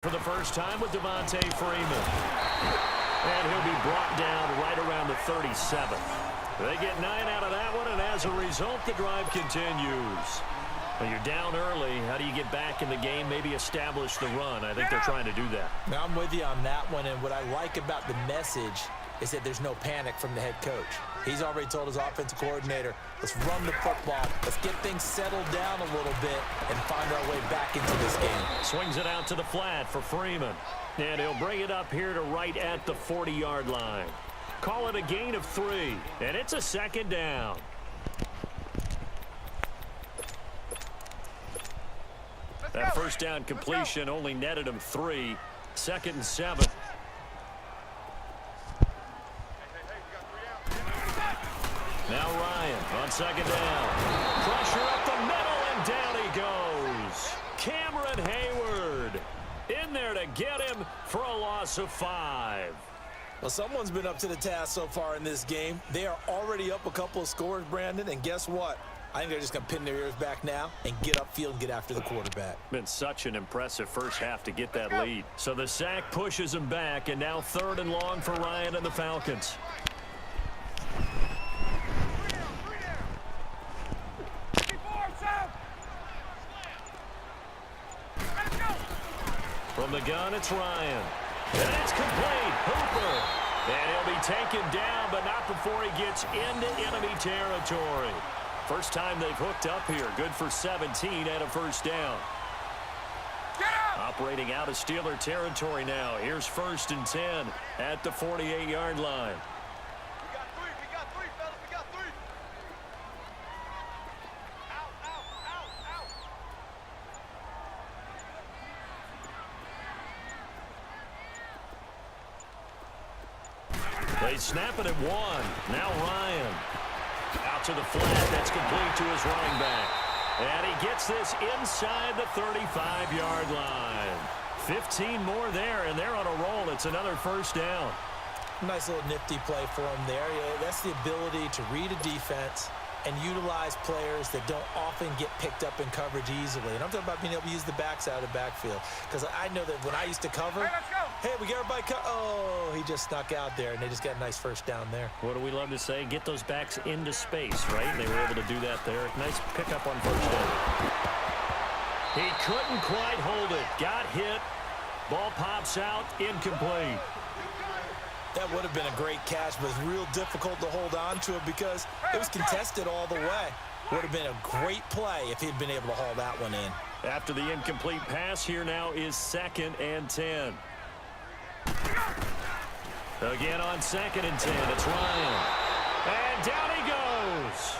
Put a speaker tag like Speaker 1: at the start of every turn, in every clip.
Speaker 1: For the first time with Devontae Freeman. And he'll be brought down right around the 37th. They get 9 out of that one, and as a result, the drive continues. When you're down early, how do you get back in the game, maybe establish the run? I think they're trying to do that.
Speaker 2: Now, I'm with you on that one, and what I like about the message is that there's no panic from the head coach. He's already told his offensive coordinator, let's run the football, let's get things settled down a little bit and find our way back into this game.
Speaker 1: Swings it out to the flat for Freeman. And he'll bring it up here to right at the 40-yard line. Call it a gain of 3, and it's a second down. That first down completion only netted him 3. 2nd and 7. Now Ryan on 2nd down. Pressure up the middle, and down he goes. Cameron Hayward in there to get him for a loss of 5.
Speaker 2: Well, someone's been up to the task so far in this game. They are already up a couple of scores, Brandon, and guess what? I think they're just going to pin their ears back now and get upfield and get after the quarterback.
Speaker 1: Been such an impressive first half to get that lead. So the sack pushes him back, and now 3rd and long for Ryan and the Falcons. From the gun, it's Ryan. And it's complete. Hooper. And he'll be taken down, but not before he gets into enemy territory. First time they've hooked up here. Good for 17 and a first down. Operating out of Steeler territory now. Here's 1st and 10 at the 48-yard line.
Speaker 3: We got three, fellas. We got 3.
Speaker 1: They snap it at 1. Now Ryan. Out to the flat. That's complete to his running back. And he gets this inside the 35-yard line. 15 more there, and they're on a roll. It's another first down.
Speaker 2: Nice little nifty play for him there. Yeah, that's the ability to read a defense and utilize players that don't often get picked up in coverage easily. And I'm talking about being able to use the backside of the backfield. Because I know that when I used to cover, hey, we got everybody oh, he just snuck out there, and they just got a nice first down there.
Speaker 1: What do we love to say? Get those backs into space, right? And they were able to do that there. Nice pickup on first down. He couldn't quite hold it. Got hit. Ball pops out. Incomplete.
Speaker 2: That would have been a great catch, but it's real difficult to hold on to it because it was contested all the way. Would have been a great play if he'd been able to haul that one in.
Speaker 1: After the incomplete pass, here now is 2nd and 10. Again on 2nd and 10, it's Ryan. And down he goes.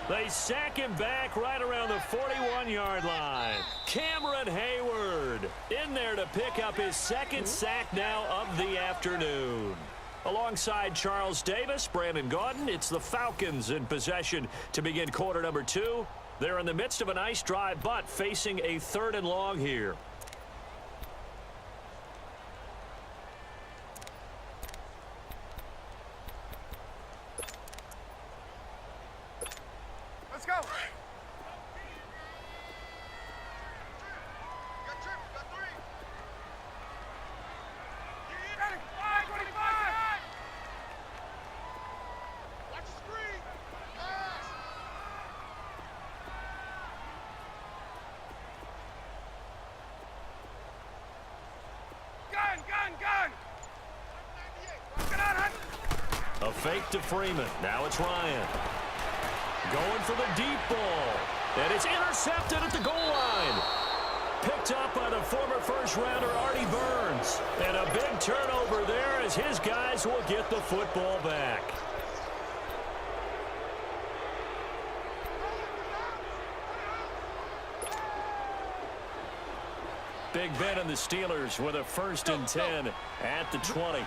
Speaker 1: They sack him back right around the 41-yard line. Cameron Hayward in there to pick up his 2nd sack now of the afternoon. Alongside Charles Davis, Brandon Gaudin, it's the Falcons in possession to begin quarter number 2. They're in the midst of a nice drive, but facing a 3rd and long here.
Speaker 3: Let's go.
Speaker 1: A fake to Freeman. Now it's Ryan. Going for the deep ball. And it's intercepted at the goal line. Picked up by the former first-rounder Artie Burns. And a big turnover there as his guys will get the football back. Big Ben and the Steelers with a 1st and 10 at the 20.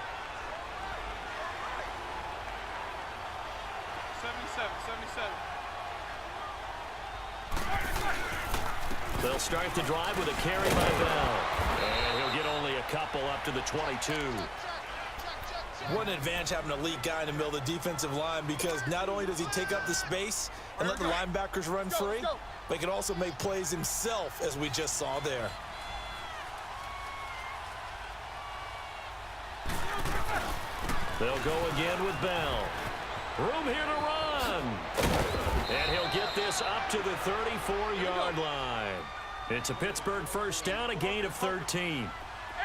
Speaker 3: 77.
Speaker 1: They'll start the drive with a carry by Bell. And he'll get only a couple up to the 22.
Speaker 2: What an advantage having an elite guy in the middle of the defensive line, because not only does he take up the space and let the linebackers run free, but he can also make plays himself, as we just saw there.
Speaker 1: They'll go again with Bell. Room here to run. And he'll get this up to the 34-yard line. It's a Pittsburgh first down, a gain of 13.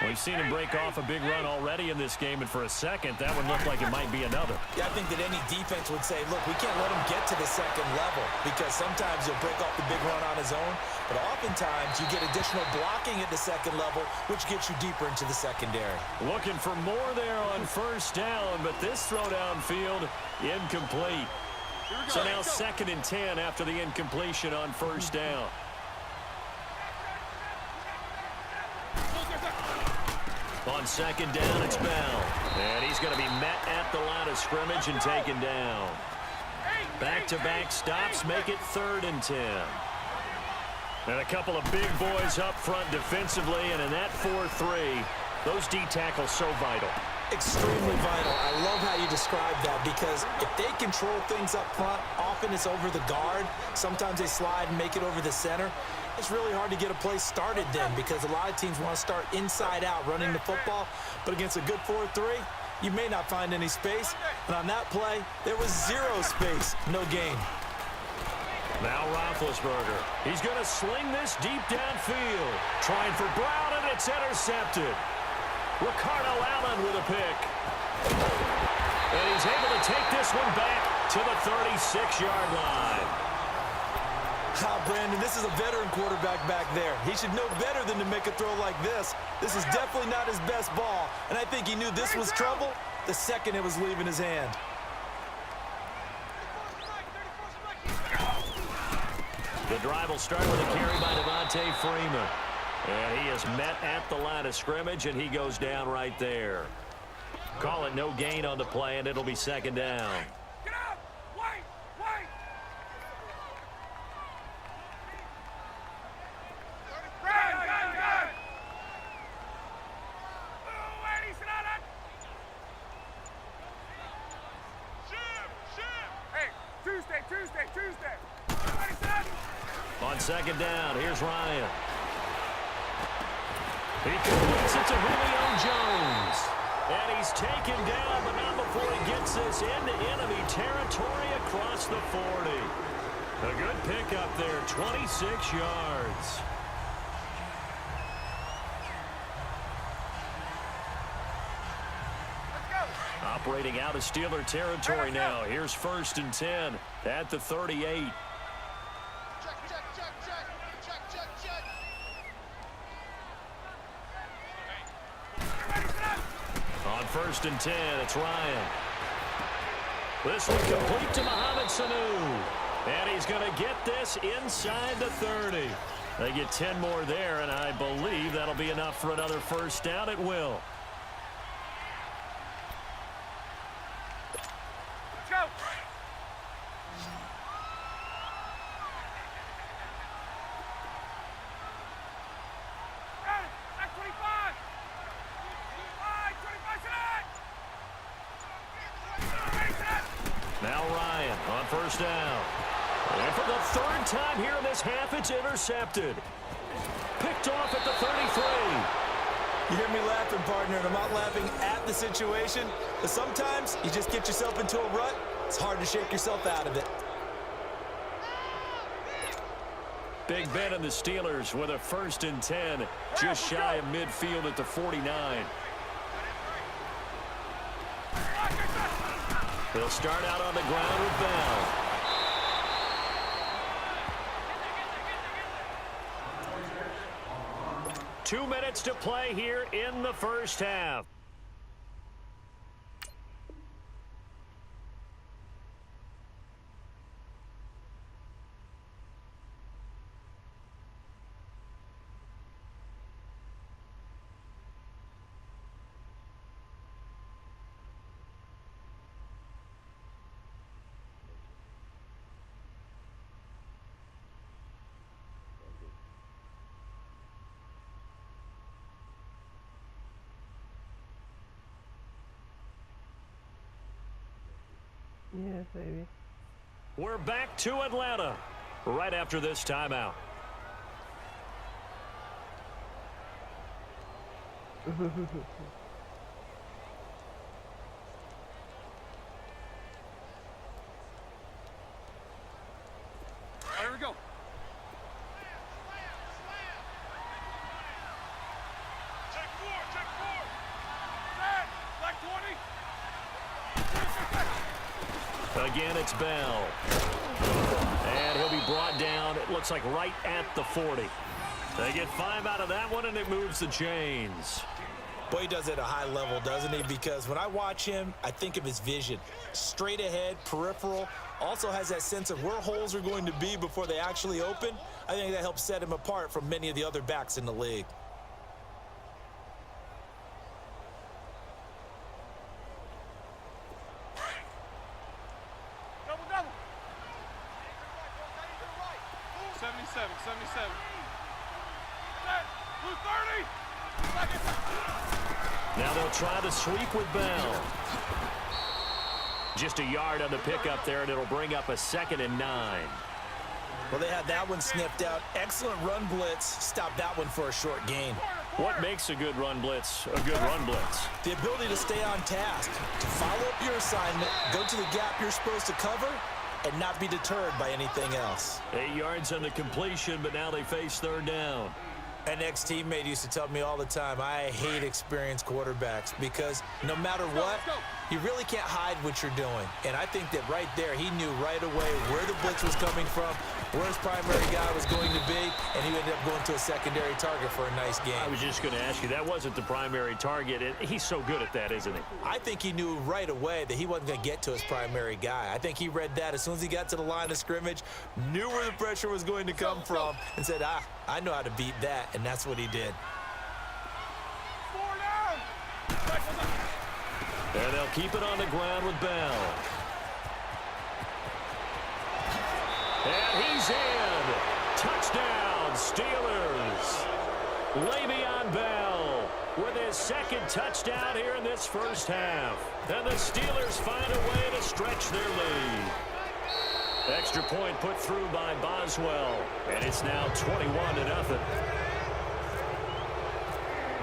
Speaker 1: We've seen him break off a big run already in this game, and for a second, that one looked like it might be another.
Speaker 2: Yeah, I think that any defense would say, look, we can't let him get to the second level because sometimes he'll break off the big run on his own, but oftentimes you get additional blocking at the second level, which gets you deeper into the secondary.
Speaker 1: Looking for more there on first down, but this throw downfield, incomplete. So now 2nd and 10 after the incompletion on first down. On 2nd down, it's Bell. And he's going to be met at the line of scrimmage and taken down. Back-to-back stops make it 3rd and 10. And a couple of big boys up front defensively, and in that 4-3, those D tackles so vital.
Speaker 2: Extremely vital. I love how you describe that because if they control things up front, often it's over the guard. Sometimes they slide and make it over the center. It's really hard to get a play started then because a lot of teams want to start inside out running the football, but against a good 4-3, you may not find any space. And on that play, there was 0 space, no gain.
Speaker 1: Now Roethlisberger. He's going to sling this deep downfield. Trying for Brown, and it's intercepted. Ricardo Allen with a pick. And he's able to take this one back to the 36-yard line.
Speaker 2: Brandon, this is a veteran quarterback back there. He should know better than to make a throw like this. This is definitely not his best ball, and I think he knew this was trouble the second it was leaving his hand.
Speaker 1: The drive will start with a carry by Devontae Freeman. And he is met at the line of scrimmage, and he goes down right there. Call it no gain on the play, and it'll be 2nd down.
Speaker 3: Get up! Wait! Wait! Hey, Tuesday!
Speaker 1: On 2nd down, here's Ryan. He completes it to Julio Jones. And he's taken down, but not before he gets this into enemy territory across the 40. A good pickup there, 26 yards. Operating out of Steeler territory now. Here's 1st and 10 at the 38. On 1st and 10, it's Ryan. This one complete to Mohamed Sanu. And he's going to get this inside the 30. They get 10 more there, and I believe that'll be enough for another first down. It will.
Speaker 3: Let's go! Back 25! 25
Speaker 1: Now Ryan on first down. And for the 3rd time here in this half, it's intercepted. Picked off at the 33.
Speaker 2: You hear me laughing, partner, and I'm not laughing at the situation, but sometimes you just get yourself into a rut. It's hard to shake yourself out of it.
Speaker 1: Big Ben and the Steelers with a 1st and 10, just shy of midfield at the 49. They'll start out on the ground with Bell. Two minutes to play here in the first half.
Speaker 4: Yeah, baby.
Speaker 1: We're back to Atlanta right after this timeout. Again, it's Bell. And he'll be brought down, it looks like right at the 40. They get 5 out of that one, and it moves the chains.
Speaker 2: Boy, he does it at a high level, doesn't he? Because when I watch him, I think of his vision. Straight ahead, peripheral, also has that sense of where holes are going to be before they actually open. I think that helps set him apart from many of the other backs in the league.
Speaker 3: Double, double. 77, 77. Blue 30.
Speaker 1: Now they'll try the sweep with Bell. Just a yard on the pickup there, and it'll bring up a 2nd and 9.
Speaker 2: Well, they had that one sniffed out. Excellent run blitz. Stopped that one for a short gain.
Speaker 1: What makes a good run blitz a good run blitz?
Speaker 2: The ability to stay on task, to follow up your assignment, go to the gap you're supposed to cover, and not be deterred by anything else.
Speaker 1: 8 yards on the completion, but now they face 3rd down.
Speaker 2: An ex-teammate used to tell me all the time, I hate experienced quarterbacks because no matter what, you really can't hide what you're doing. And I think that right there, he knew right away where the blitz was coming from, where his primary guy was going to be, and he ended up going to a secondary target for a nice game.
Speaker 1: I was just going to ask you, that wasn't the primary target. He's so good at that, isn't he?
Speaker 2: I think he knew right away that he wasn't going to get to his primary guy. I think he read that as soon as he got to the line of scrimmage, knew where the pressure was going to come from, and said, I know how to beat that, and that's what he did.
Speaker 3: 4 down.
Speaker 1: And they'll keep it on the ground with Bell. And he's in. Touchdown, Steelers. Le'Veon Bell with his 2nd touchdown here in this first half. And the Steelers find a way to stretch their lead. Extra point put through by Boswell. And it's now 21-0.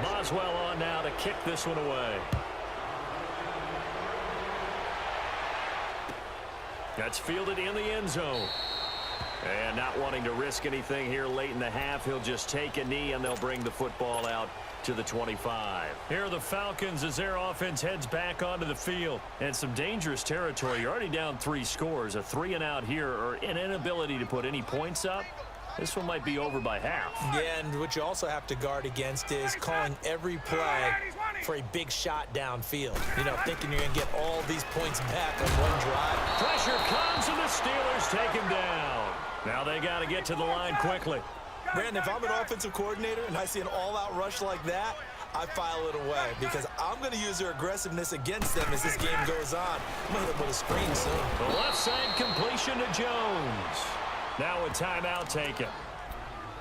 Speaker 1: Boswell on now to kick this one away. That's fielded in the end zone. And not wanting to risk anything here late in the half, he'll just take a knee, and they'll bring the football out to the 25. Here are the Falcons as their offense heads back onto the field. And some dangerous territory. You're already down 3 scores. A 3-and-out here, or an inability to put any points up. This one might be over by half.
Speaker 2: Yeah, and what you also have to guard against is calling every play for a big shot downfield. You know, thinking you're going to get all these points back on one drive.
Speaker 1: Pressure comes, and the Steelers take him down. Now they got to get to the line quickly.
Speaker 2: Brandon, if I'm an offensive coordinator and I see an all-out rush like that, I file it away because I'm going to use their aggressiveness against them as this game goes on. I'm going to hit them with a screen soon.
Speaker 1: The left side completion to Jones. Now a timeout taken.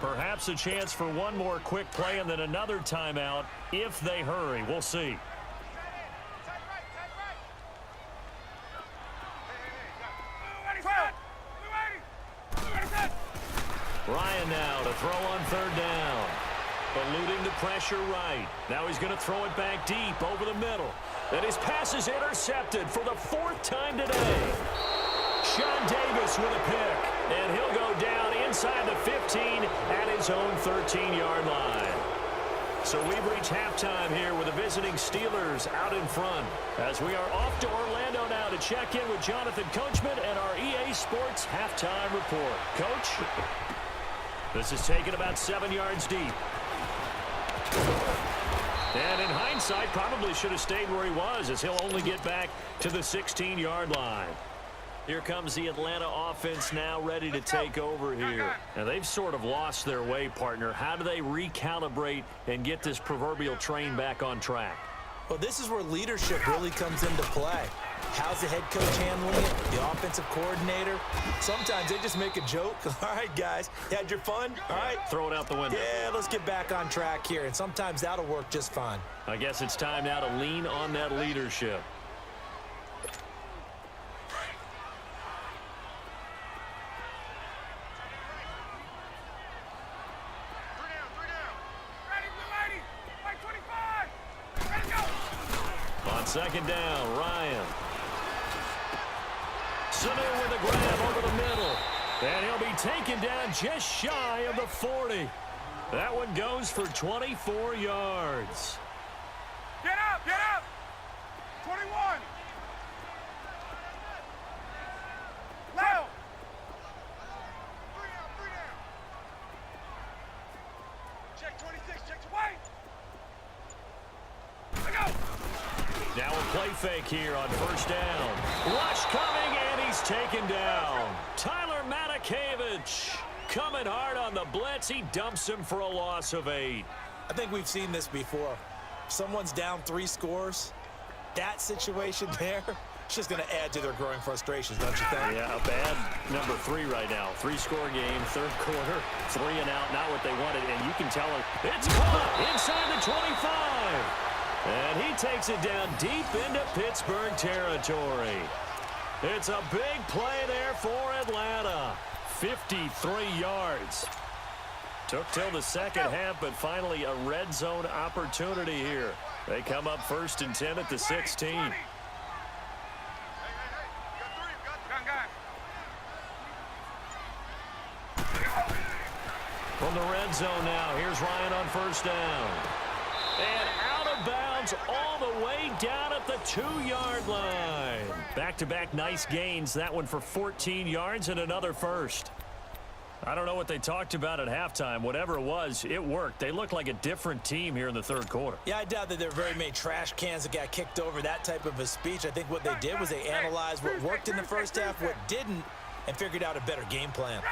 Speaker 1: Perhaps a chance for one more quick play and then another timeout if they hurry. We'll see. Ryan now to throw on 3rd down. Eluding the pressure right. Now he's going to throw it back deep over the middle. And his pass is intercepted for the 4th time today. Sean Davis with a pick. And he'll go down inside the 15 at his own 13-yard line. So we've reached halftime here with the visiting Steelers out in front. As we are off to Orlando now to check in with Jonathan Coachman and our EA Sports halftime report. Coach, this is taken about 7 yards deep. And in hindsight, probably should have stayed where he was, as he'll only get back to the 16-yard line. Here comes the Atlanta offense now ready to take over here. Now, they've sort of lost their way, partner. How do they recalibrate and get this proverbial train back on track?
Speaker 2: Well, this is where leadership really comes into play. How's the head coach handling it? The offensive coordinator? Sometimes they just make a joke. All right, guys, you had your fun? All right.
Speaker 1: Throw it out the window.
Speaker 2: Yeah, let's get back on track here. And sometimes that'll work just fine.
Speaker 1: I guess it's time now to lean on that leadership. On 2nd down, Ryan. Sanu with a grab over the middle. And he'll be taken down just shy of the 40. That one goes for 24 yards.
Speaker 3: Get up, get up. 21.
Speaker 1: Now a play fake here on first down. Rush coming, and he's taken down. Tyler Matakevich coming hard on the blitz. He dumps him for a loss of 8.
Speaker 2: I think we've seen this before. Someone's down 3 scores. That situation there, it's just going to add to their growing frustrations, don't you think?
Speaker 1: Yeah, a bad number 3 right now. 3-score game, third quarter, 3 and out, not what they wanted. And you can tell it. It's caught inside the 25. And he takes it down deep into Pittsburgh territory. It's a big play there for Atlanta. 53 yards. Took till the second half, but finally a red zone opportunity here. They come up 1st and 10 at the 16. From the red zone now, here's Ryan on first down. And out of bounds all the way down at the 2-yard line. Back-to-back nice gains. That one for 14 yards and another first. I don't know what they talked about at halftime. Whatever it was, it worked. They looked like a different team here in the third quarter.
Speaker 2: Yeah, I doubt that there were very many trash cans that got kicked over, that type of a speech. I think what they did was they analyzed what worked in the first half, what didn't, and figured out a better game plan.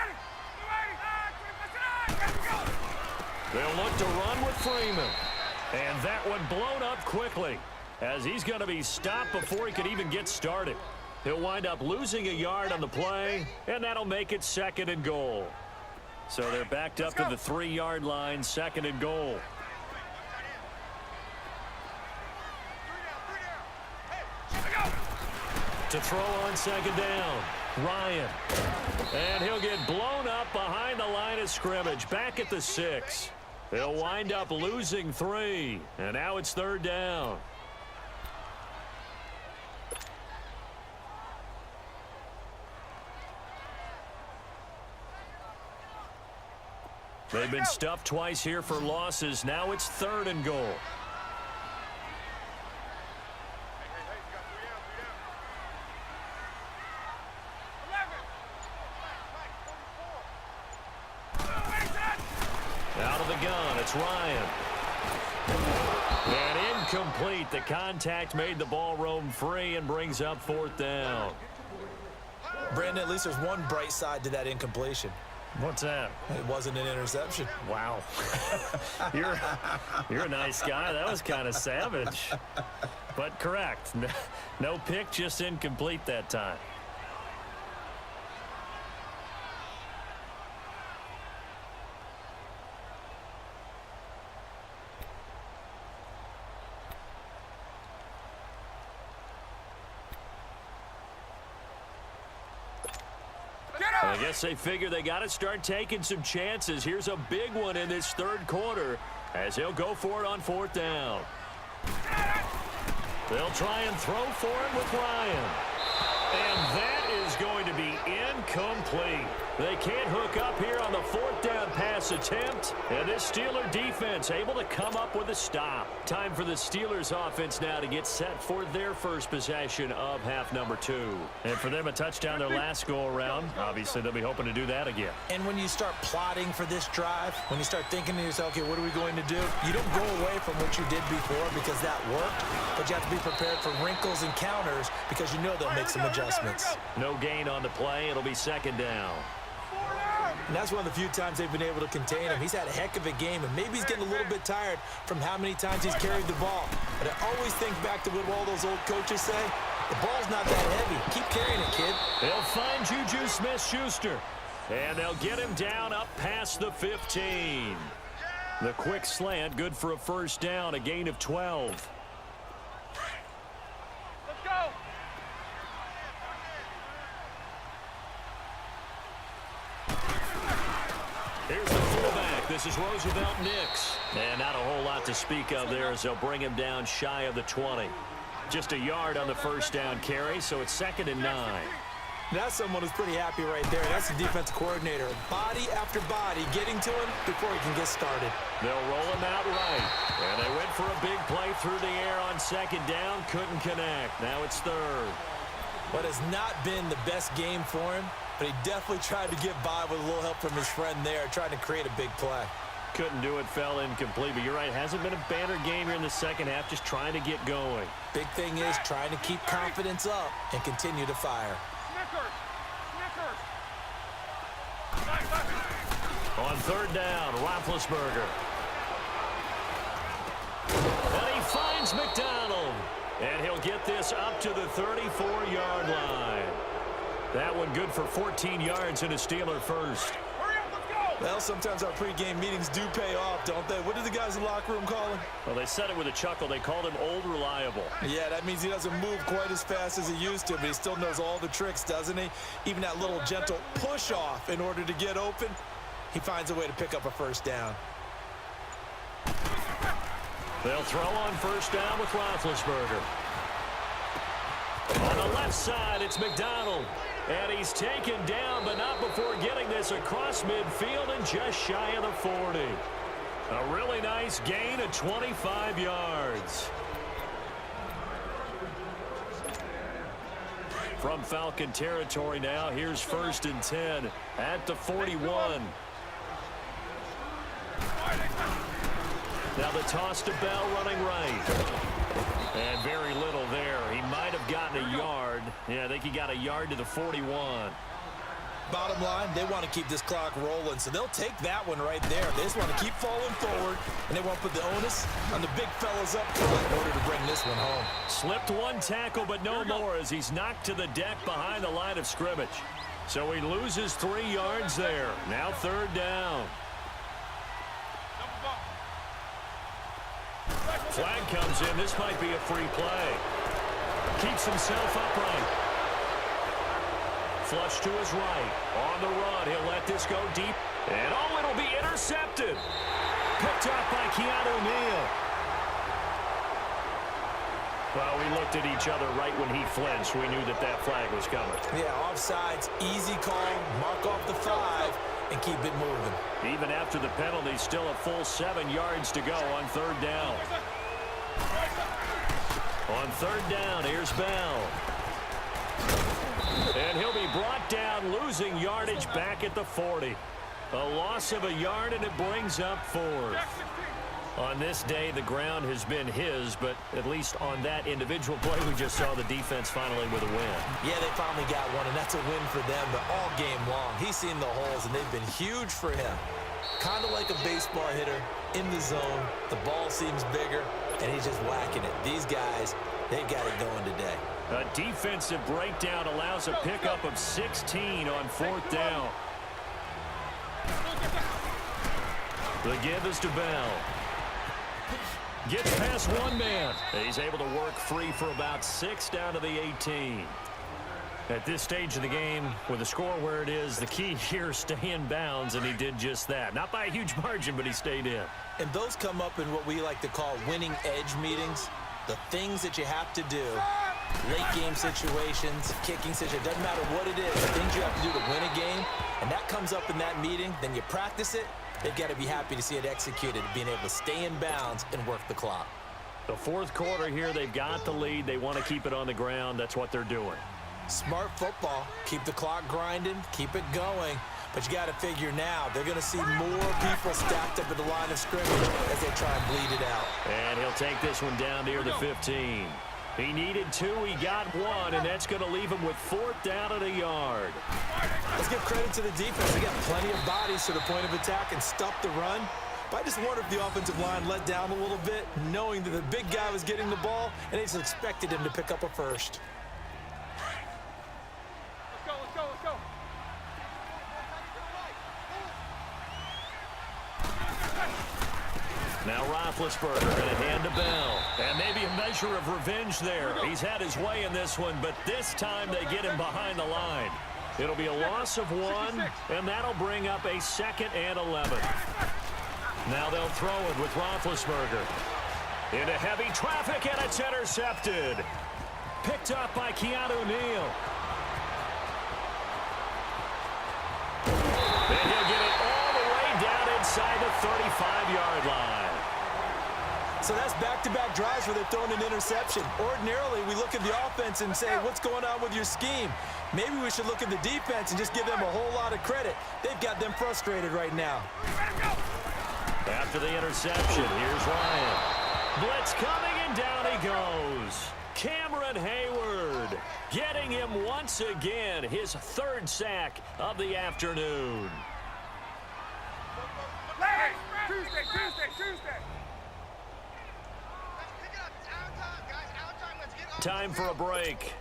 Speaker 1: They'll look to run with Freeman. And that one blown up quickly as he's going to be stopped before he could even get started. He'll wind up losing a yard on the play, and that'll make it 2nd and goal. So they're backed up to the 3-yard line, 2nd and goal. To throw on 2nd down, Ryan. And he'll get blown up behind the line of scrimmage, back at the 6. He'll wind up losing 3, and now it's 3rd down. They've been stuffed twice here for losses. Now it's 3rd and goal. Out of the gun, it's Ryan. And incomplete. The contact made the ball roam free and brings up 4th down.
Speaker 2: Brandon, at least there's one bright side to that incompletion.
Speaker 1: What's that?
Speaker 2: It wasn't an interception.
Speaker 1: Wow. You're a nice guy. That was kind of savage. But correct. No pick, just incomplete that time. I guess they figure they got to start taking some chances. Here's a big one in this third quarter as he'll go for it on 4th down. They'll try and throw for him with Ryan. And that is going to be incomplete. They can't hook up here on the 4th down pass attempt. And this Steeler defense able to come up with a stop. Time for the Steelers offense now to get set for their first possession of half number 2. And for them, a touchdown their last go-around. Obviously, they'll be hoping to do that again.
Speaker 2: And when you start plotting for this drive, when you start thinking to yourself, okay, what are we going to do? You don't go away from what you did before because that worked, but you have to be prepared for wrinkles and counters because you know they'll make some adjustments.
Speaker 1: No gain on the play. It'll be 2nd down.
Speaker 2: And that's one of the few times they've been able to contain him. He's had a heck of a game, and maybe he's getting a little bit tired from how many times he's carried the ball. But I always think back to what all those old coaches say. The ball's not that heavy. Keep carrying it, kid.
Speaker 1: They'll find Juju Smith-Schuster. And they'll get him down up past the 15. The quick slant, good for a 1st down, a gain of 12.
Speaker 3: Let's go.
Speaker 1: Here's the fullback. This is Roosevelt Nix. And not a whole lot to speak of there as they'll bring him down shy of the 20. Just a yard on the 1st down carry, so it's 2nd and 9.
Speaker 2: That's someone who's pretty happy right there. That's the defensive coordinator. Body after body getting to him before he can get started.
Speaker 1: They'll roll him out right. And they went for a big play through the air on 2nd down. Couldn't connect. Now it's 3rd.
Speaker 2: What has not been the best game for him, but he definitely tried to get by with a little help from his friend there, trying to create a big play.
Speaker 1: Couldn't do it, fell incomplete. But you're right, hasn't been a banner game here in the second half, just trying to get going.
Speaker 2: Big thing is trying to keep confidence up and continue to fire.
Speaker 1: On third down, Roethlisberger. And he finds McDonald. And he'll get this up to the 34-yard line. That one good for 14 yards and a Steeler first.
Speaker 2: Well, sometimes our pregame meetings do pay off, don't they? What did the guys in the locker room call him?
Speaker 1: Well, they said it with a chuckle. They called him Old Reliable.
Speaker 2: Yeah, that means he doesn't move quite as fast as he used to, but he still knows all the tricks, doesn't he? Even that little gentle push-off in order to get open, he finds a way to pick up a first down.
Speaker 1: They'll throw on first down with Roethlisberger. On the left side, it's McDonald. And he's taken down, but not before getting this across midfield and just shy of the 40. A really nice gain of 25 yards. From Falcon territory now, here's 1st and 10 at the 41. Now the toss to Bell running right. And very little there. He might have gotten a yard. Yeah, I think he got a yard to the 41.
Speaker 2: Bottom line, they want to keep this clock rolling, so they'll take that one right there. They just want to keep falling forward, and they want to put the onus on the big fellas up front in order to bring this one home.
Speaker 1: Slipped one tackle, but no more as he's knocked to the deck behind the line of scrimmage. So he loses 3 yards there. Now third down. Flag comes in. This might be a free play. Keeps himself upright. Flush to his right. On the run. He'll let this go deep. And oh, it'll be intercepted. Picked up by Keanu Neal. Well, we looked at each other right when he flinched. We knew that that flag was coming.
Speaker 2: Yeah, offsides, easy call, mark off the 5, and keep it moving.
Speaker 1: Even after the penalty, still a full 7 yards to go on third down. On third down, here's Bell. And he'll be brought down, losing yardage back at the 40. A loss of a yard, and it brings up 4th. On this day, the ground has been his, but at least on that individual play, we just saw the defense finally with a win.
Speaker 2: Yeah, they finally got one, and that's a win for them, but all game long, he's seen the holes, and they've been huge for him. Kind of like a baseball hitter in the zone. The ball seems bigger, and he's just whacking it. These guys, they've got it going today.
Speaker 1: A defensive breakdown allows a pickup of 16 on 4th down. The give is to Bell. Gets past one man. He's able to work free for about 6 down to the 18. At this stage of the game, with the score where it is, the key here is stay in bounds, and he did just that. Not by a huge margin, but he stayed in.
Speaker 2: And those come up in what we like to call winning edge meetings. The things that you have to do, late game situations, kicking situations, doesn't matter what it is, the things you have to do to win a game, and that comes up in that meeting, then you practice it. They've got to be happy to see it executed, being able to stay in bounds and work the clock.
Speaker 1: The 4th quarter here, they've got the lead. They want to keep it on the ground. That's what they're doing.
Speaker 2: Smart football. Keep the clock grinding, keep it going. But you got to figure now, they're going to see more people stacked up at the line of scrimmage as they try and bleed it out.
Speaker 1: And he'll take this one down near the 15. He needed 2, he got 1, and that's going to leave him with 4th down at a yard.
Speaker 2: Let's give credit to the defense. They got plenty of bodies to the point of attack and stop the run. But I just wonder if the offensive line let down a little bit, knowing that the big guy was getting the ball, and they just expected him to pick up a first.
Speaker 3: Let's go.
Speaker 1: Now Roethlisberger and a hand to Bell. And maybe a measure of revenge there. He's had his way in this one, but this time they get him behind the line. It'll be a loss of 1, and that'll bring up a 2nd and 11. Now they'll throw it with Roethlisberger. Into heavy traffic, and it's intercepted. Picked up by Keanu Neal. And he'll get it all the way down inside the 35-yard line.
Speaker 2: So that's back-to-back drives where they're throwing an interception. Ordinarily, we look at the offense and say, what's going on with your scheme? Maybe we should look at the defense and just give them a whole lot of credit. They've got them frustrated right now.
Speaker 1: After the interception, here's Ryan. Blitz coming, and down he goes. Cameron Hayward getting him once again, his third sack of the afternoon.
Speaker 3: Hey, Tuesday.
Speaker 1: Time for a break.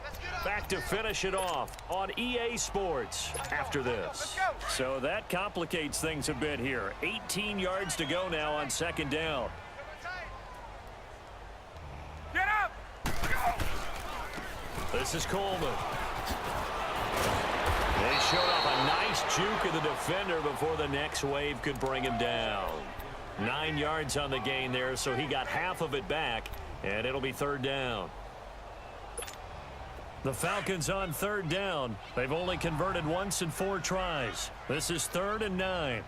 Speaker 1: Back to finish it off on EA Sports after this. So that complicates things a bit here. 18 yards to go now on second down.
Speaker 3: Get up!
Speaker 1: This is Coleman. They showed off a nice juke of the defender before the next wave could bring him down. 9 yards on the gain there, so he got half of it back, and it'll be third down. The Falcons on third down. They've only converted once in 4 tries. This is 3rd and 9.
Speaker 3: Ready?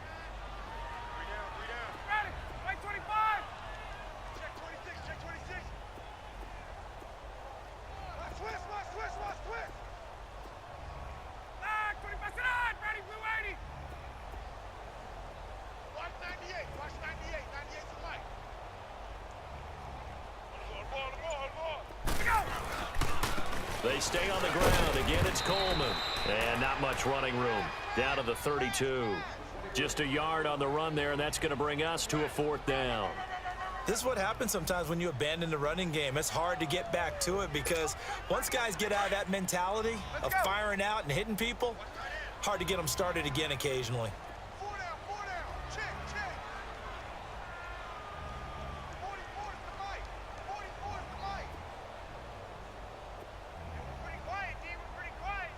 Speaker 3: Right 25! Check 26, check 26. Watch twist. Ah, 25, sit on! Ready, blue 80. Watch 98, 98 to Mike. Ball. Go!
Speaker 1: They stay on the ground. Again, it's Coleman. And not much running room. Down to the 32. Just a yard on the run there, and that's going to bring us to a 4th down.
Speaker 2: This is what happens sometimes when you abandon the running game. It's hard to get back to it because once guys get out of that mentality of firing out and hitting people, hard to get them started again occasionally.
Speaker 3: 4 down. Check. 44 is the mic. 44 is the mic. We're pretty quiet, D. We're pretty quiet.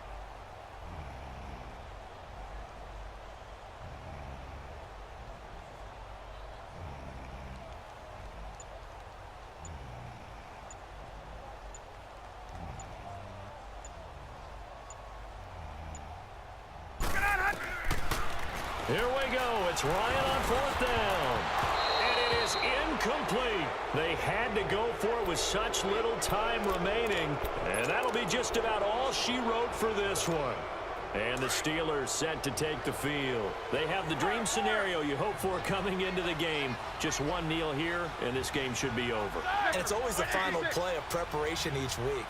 Speaker 1: Here we go. It's Ryan on 4th down. And it is incomplete. They had to go for it with such little time remaining. And that'll be just about all she wrote for this one. And the Steelers set to take the field. They have the dream scenario you hope for coming into the game. Just one kneel here, and this game should be over.
Speaker 2: And it's always the final play of preparation each week.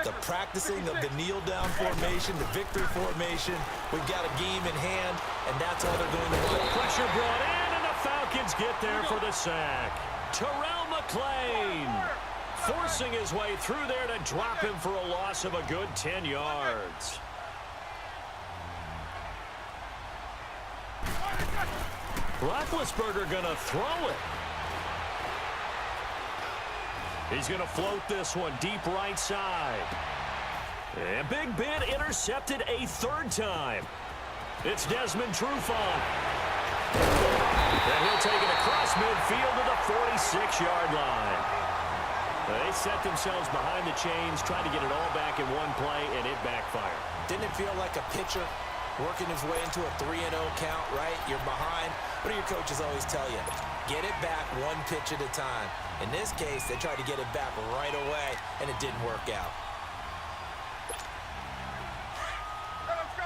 Speaker 2: The practicing of the kneel-down formation, the victory formation. We've got a game in hand, and that's all they're going to do.
Speaker 1: Pressure brought in, and the Falcons get there for the sack. Terrell McClain forcing his way through there to drop him for a loss of a good 10 yards. Roethlisberger going to throw it. He's going to float this one deep right side. And Big Ben intercepted a 3rd time. It's Desmond Trufant. And he'll take it across midfield to the 46-yard line. They set themselves behind the chains, trying to get it all back in one play, and it backfired.
Speaker 2: Didn't it feel like a pitcher working his way into a 3-0 count, right? You're behind. What do your coaches always tell you? Get it back one pitch at a time. In this case, they tried to get it back right away, and it didn't work out.
Speaker 3: Let's go.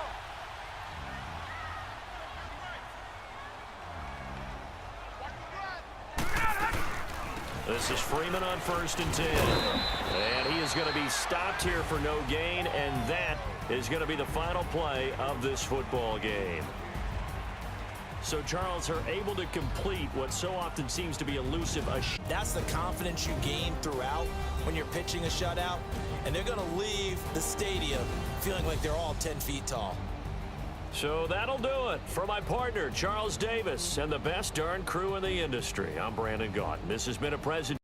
Speaker 1: This is Freeman on 1st and 10. And he is going to be stopped here for no gain, and that is going to be the final play of this football game. So, Charles, are able to complete what so often seems to be elusive.
Speaker 2: That's the confidence you gain throughout when you're pitching a shutout, and they're going to leave the stadium feeling like they're all 10 feet tall.
Speaker 1: So that'll do it for my partner, Charles Davis, and the best darn crew in the industry. I'm Brandon Gaudin. This has been a presentation.